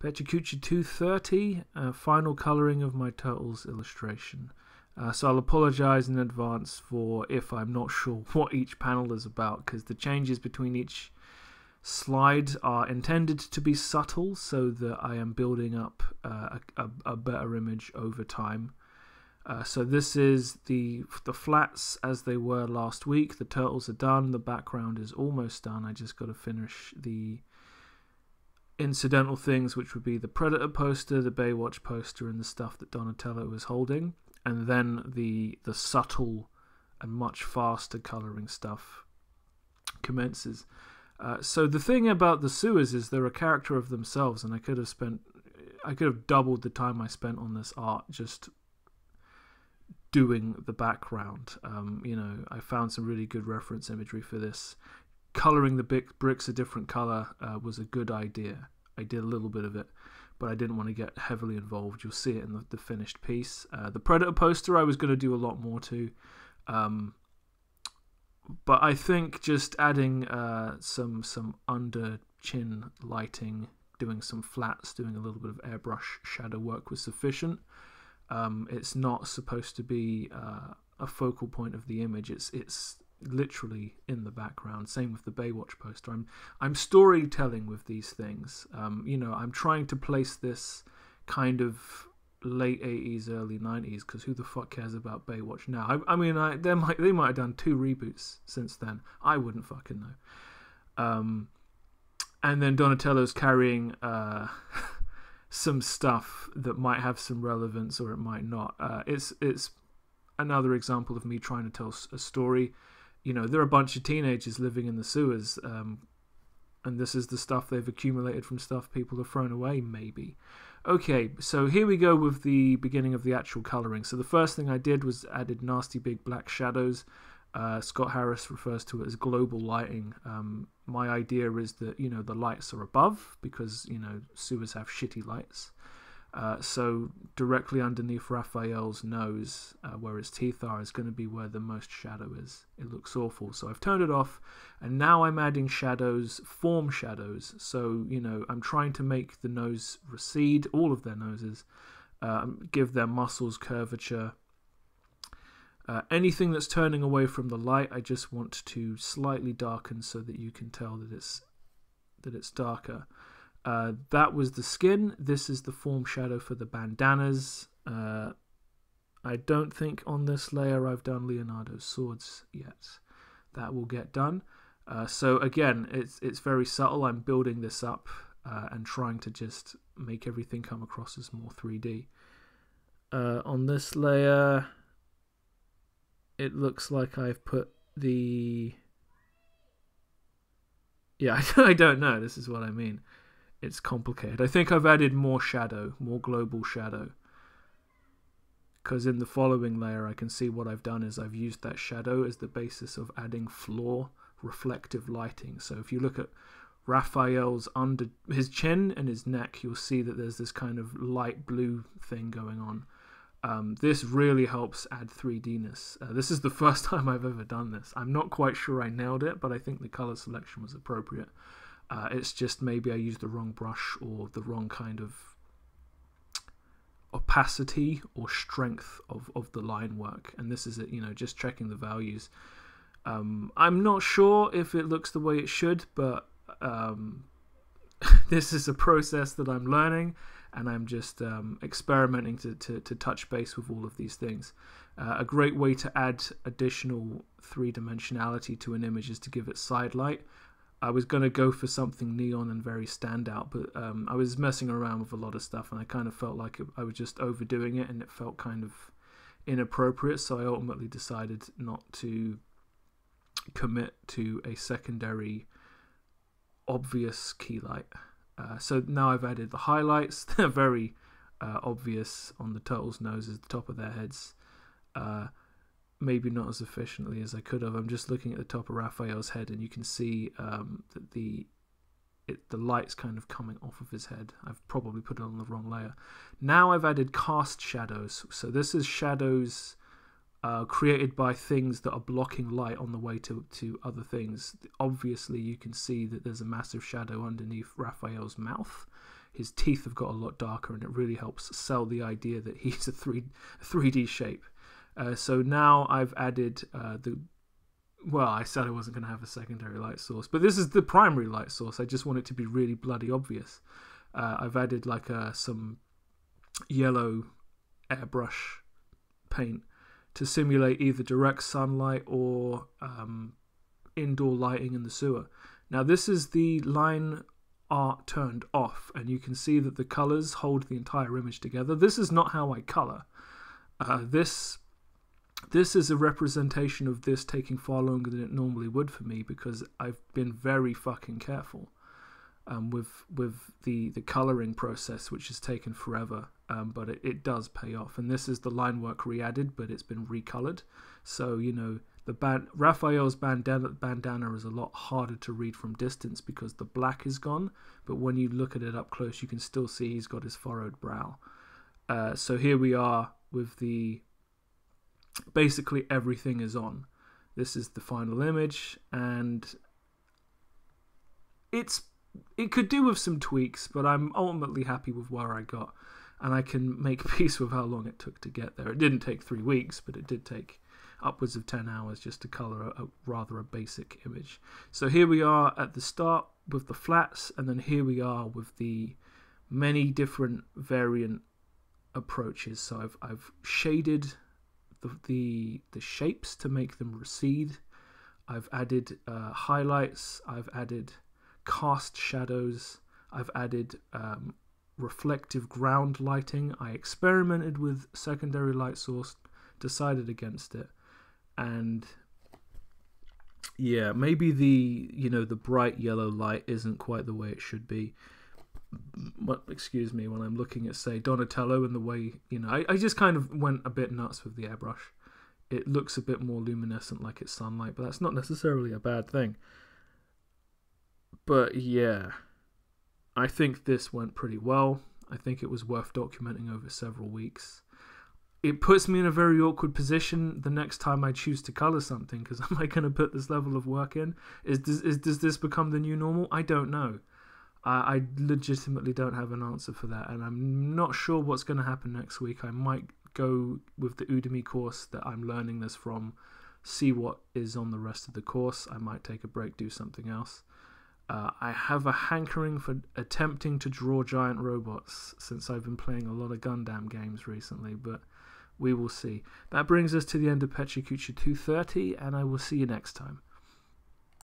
Pecha Kucha 230, final colouring of my Turtles illustration. So I'll apologise in advance for if I'm not sure what each panel is about, because the changes between each slide are intended to be subtle so that I am building up a better image over time. So this is the flats as they were last week. The turtles are done, the background is almost done. I just got to finish the incidental things, which would be the Predator poster, the Baywatch poster, and the stuff that Donatello is holding, and then the subtle and much faster colouring stuff commences. So the thing about the sewers is they're a character of themselves, and I could have doubled the time I spent on this art just doing the background. You know, I found some really good reference imagery for this. Colouring the bricks a different colour was a good idea. I did a little bit of it, but I didn't want to get heavily involved. You'll see it in the finished piece. The Predator poster I was going to do a lot more to, but I think just adding some under chin lighting, doing some flats, doing a little bit of airbrush shadow work was sufficient. It's not supposed to be a focal point of the image. It's literally in the background. Same with the Baywatch poster. I'm storytelling with these things. You know, I'm trying to place this kind of late 80s, early 90s, because who the fuck cares about Baywatch now? I mean, they might have done 2 reboots since then. I wouldn't fucking know. And then Donatello's carrying some stuff that might have some relevance or it might not. It's another example of me trying to tell a story. You know, there are a bunch of teenagers living in the sewers, and this is the stuff they've accumulated from stuff people have thrown away, maybe. Okay, so here we go with the beginning of the actual colouring. So the first thing I did was added nasty big black shadows. Scott Harris refers to it as global lighting. My idea is that, you know, the lights are above because, you know, sewers have shitty lights. So directly underneath Raphael's nose, where his teeth are, is going to be where the most shadow is. It looks awful. So I've turned it off, and now I'm adding shadows, form shadows. So, you know, I'm trying to make the nose recede, all of their noses, give their muscles curvature. Anything that's turning away from the light, I just want to slightly darken so that you can tell that it's darker. That was the skin. This is the form shadow for the bandanas. I don't think on this layer I've done Leonardo's swords yet. That will get done. So again, it's very subtle. I'm building this up and trying to just make everything come across as more 3D. On this layer, it looks like I've put the... Yeah, I don't know. This is what I mean. It's complicated. I think I've added more shadow, more global shadow. Because in the following layer, I can see what I've done is I've used that shadow as the basis of adding floor reflective lighting. So if you look at Raphael's under his chin and his neck, you'll see that there's this kind of light blue thing going on. This really helps add 3D-ness. This is the first time I've ever done this. I'm not quite sure I nailed it, but I think the color selection was appropriate. It's just maybe I used the wrong brush or the wrong kind of opacity or strength of the line work. And this is it, you know, just checking the values. I'm not sure if it looks the way it should, but this is a process that I'm learning, and I'm just experimenting to touch base with all of these things. A great way to add additional 3-dimensionality to an image is to give it side light. I was going to go for something neon and very standout, but I was messing around with a lot of stuff, and I kind of felt like I was just overdoing it, and it felt kind of inappropriate, so I ultimately decided not to commit to a secondary obvious key light. So now I've added the highlights. They're very obvious on the turtles' noses, the top of their heads. Maybe not as efficiently as I could have. I'm just looking at the top of Raphael's head, and you can see that the light's kind of coming off of his head. I've probably put it on the wrong layer. Now I've added cast shadows. So this is shadows created by things that are blocking light on the way to other things. Obviously, you can see that there's a massive shadow underneath Raphael's mouth. his teeth have got a lot darker, and it really helps sell the idea that he's a 3D shape. So now I've added I said I wasn't going to have a secondary light source, but this is the primary light source. I just want it to be really bloody obvious. I've added like some yellow airbrush paint to simulate either direct sunlight or indoor lighting in the sewer. Now this is the line art turned off, and you can see that the colors hold the entire image together. This is not how I color. This is a representation of this taking far longer than it normally would for me, because I've been very fucking careful with the coloring process, which has taken forever, but it does pay off. And this is the line work re-added, but it's been recolored. So, you know, Raphael's bandana is a lot harder to read from distance because the black is gone, but when you look at it up close, you can still see he's got his furrowed brow. So here we are with basically everything is on. This is the final image, and it could do with some tweaks, but I'm ultimately happy with where I got, and I can make peace with how long it took to get there. It didn't take 3 weeks, but it did take upwards of 10 hours just to color a basic image. So here we are at the start with the flats, and then here we are with the many different variant approaches. So I've shaded the shapes to make them recede. I've added highlights. I've added cast shadows. I've added reflective ground lighting. I experimented with secondary light source, decided against it, and yeah, maybe the bright yellow light isn't quite the way it should be. Excuse me, when I'm looking at, say, Donatello, and the way, I just kind of went a bit nuts with the airbrush. It looks a bit more luminescent, like it's sunlight, but that's not necessarily a bad thing. But yeah, I think this went pretty well. I think it was worth documenting over several weeks. It puts me in a very awkward position the next time I choose to color something, because am I going to put this level of work in? Does this become the new normal? I don't know. I legitimately don't have an answer for that, and I'm not sure what's going to happen next week. I might go with the Udemy course that I'm learning this from, see what is on the rest of the course. I might take a break, do something else. I have a hankering for attempting to draw giant robots, since I've been playing a lot of Gundam games recently, but we will see. That brings us to the end of Pecha Kucha 230, and I will see you next time.